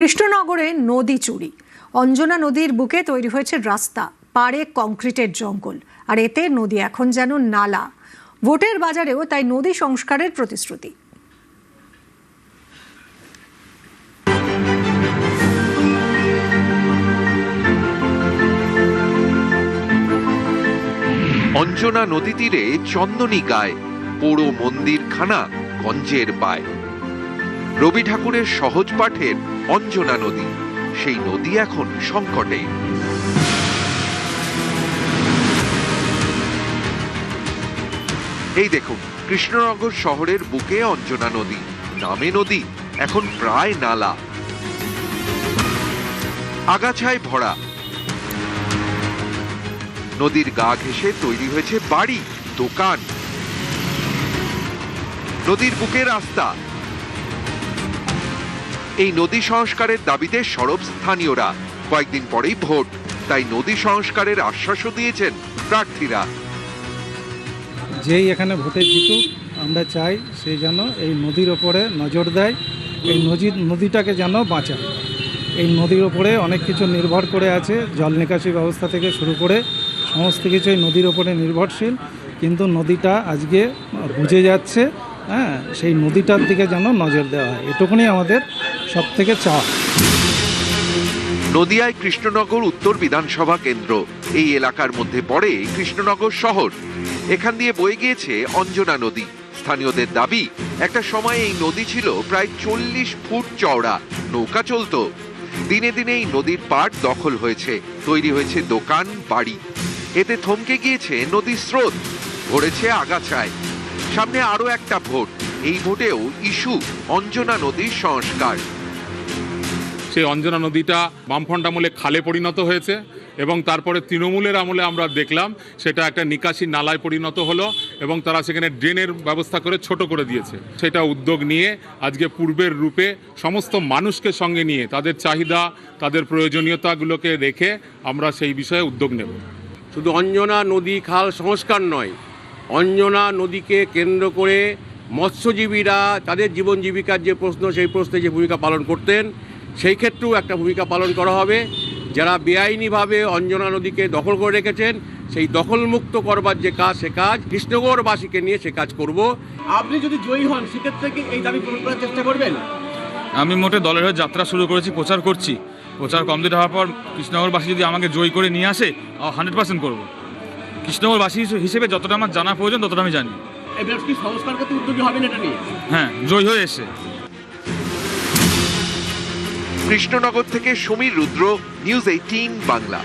কৃষ্ণনগরে নদী চুরি। অঞ্জনা নদীর বুকে তৈরি হয়েছে রাস্তা, পাড়ে কংক্রিটের জঙ্গল, আর এতে নদী এখন যেন নালা। ভোটের বাজারেও তাই নদী সংস্কারের প্রতিশ্রুতি। অঞ্জনা নদী তীরে চন্দনী গায়ে পোড়ো মন্দির খানা গঞ্জের পায়। রবি ঠাকুরের সহজ পাঠের অঞ্জনা নদী, সেই নদী এখন সংকটে। এই দেখুন, কৃষ্ণনগর শহরের বুকে অঞ্জনা নদী, নামে নদী, এখন প্রায় নালা, আগাছায় ভরা। নদীর গা ঘেঁষে তৈরি হয়েছে বাড়ি, দোকান, নদীর বুকে রাস্তা। এই নদী সংস্কারের দাবিতে সরব স্থানীয়রা। কয়েকদিন পরেই ভোট, তাই নদী সংস্কারের আশ্বাসও দিয়েছেন প্রার্থীরা। যেই এখানে ভোটে জিতুক, আমরা চাই সে যেন এই নদীর ওপরে নজর দেয়, এই নদীটাকে যেন বাঁচায়। এই নদীর ওপরে অনেক কিছু নির্ভর করে আছে, জল নিকাশি ব্যবস্থা থেকে শুরু করে সমস্ত কিছু এই নদীর ওপরে নির্ভরশীল। কিন্তু নদীটা আজকে বুঝে যাচ্ছে, সেই নদীটার দিকে যেন নজর দেওয়া হয়, এটুকুনি আমাদের সব থেকে চাওয়া। নদিয়ায় কৃষ্ণনগর উত্তর বিধানসভা কেন্দ্র, এই এলাকার মধ্যে পড়ে কৃষ্ণনগর শহর। এখান দিয়ে বয়ে গিয়েছে অঞ্জনা নদী। স্থানীয়দের দাবি, একটা সময় এই নদী ছিল প্রায় 40 ফুট চওড়া, নৌকা চলতো। দিনে দিনে এই নদীর পাড় দখল হয়েছে, তৈরি হয়েছে দোকান, বাড়ি। এতে থমকে গিয়েছে নদীর স্রোত, ভরেছে আগাছায়। সামনে আরো একটা ভোট, এই ভোটেও ইস্যু অঞ্জনা নদীর সংস্কার। সেই অঞ্জনা নদীটা বামফ্রন্ট আমলে খালে পরিণত হয়েছে এবং তারপরে তৃণমূলের আমলে আমরা দেখলাম সেটা একটা নিকাশি নালায় পরিণত হলো এবং তারা সেখানে ড্রেনের ব্যবস্থা করে ছোট করে দিয়েছে। সেটা উদ্যোগ নিয়ে আজকে পূর্বের রূপে সমস্ত মানুষকে সঙ্গে নিয়ে তাদের চাহিদা, তাদের প্রয়োজনীয়তাগুলোকে রেখে আমরা সেই বিষয়ে উদ্যোগ নেব। শুধু অঞ্জনা নদী খাল সংস্কার নয়, অঞ্জনা নদীকে কেন্দ্র করে মৎস্যজীবীরা তাদের জীবন জীবিকার যে প্রশ্ন, সেই প্রশ্নে যে ভূমিকা পালন করতেন, সেই ক্ষেত্রেও একটা ভূমিকা পালন করা হবে। যারা বেআইনিভাবে অঞ্জনা নদীকে দখল করে রেখেছেন, সেই দখলমুক্ত করবার যে কাজ, সে কাজ কৃষ্ণনগরবাসীকে নিয়ে সে কাজ করব। আপনি যদি জয়ী হন, সেক্ষেত্রে কি এই দাবি পূরণ করার চেষ্টা করবেন? আমি মোটে দলের হয়ে যাত্রা শুরু করেছি, প্রচার করছি। প্রচার কমপ্লিট হওয়ার পর কৃষ্ণনগরবাসী যদি আমাকে জয়ী করে নিয়ে আসে, 100% করবো। কৃষ্ণনগরবাসী হিসেবে যতটা আমার জানা প্রয়োজন ততটা আমি জানি। এবার কি সংস্কার করতে উদ্যোগী হবেন এটা নিয়ে? হ্যাঁ, জয়ী হয়ে এসে। কৃষ্ণনগর থেকে সমীর রুদ্র, নিউজ 18 বাংলা।